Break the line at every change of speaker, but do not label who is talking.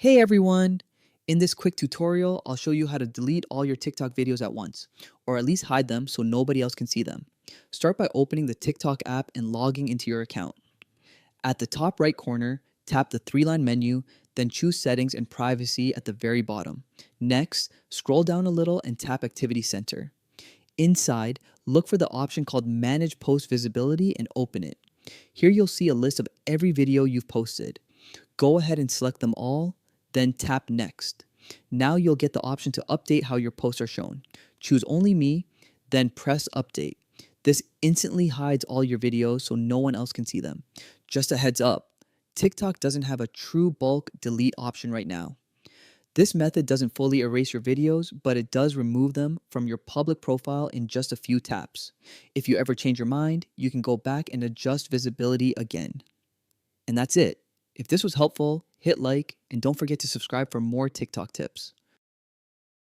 Hey everyone! In this quick tutorial, I'll show you how to delete all your TikTok videos at once, or at least hide them so nobody else can see them. Start by opening the TikTok app and logging into your account. At the top right corner, tap the three-line menu, then choose Settings and Privacy at the very bottom. Next, scroll down a little and tap Activity Center. Inside, look for the option called Manage Post Visibility and open it. Here you'll see a list of every video you've posted. Go ahead and select them all, then tap Next. Now you'll get the option to update how your posts are shown. Choose Only Me, then press Update. This instantly hides all your videos so no one else can see them. Just a heads up, TikTok doesn't have a true bulk delete option right now. This method doesn't fully erase your videos, but it does remove them from your public profile in just a few taps. If you ever change your mind, you can go back and adjust visibility again. And that's it. If this was helpful, hit like and don't forget to subscribe for more TikTok tips.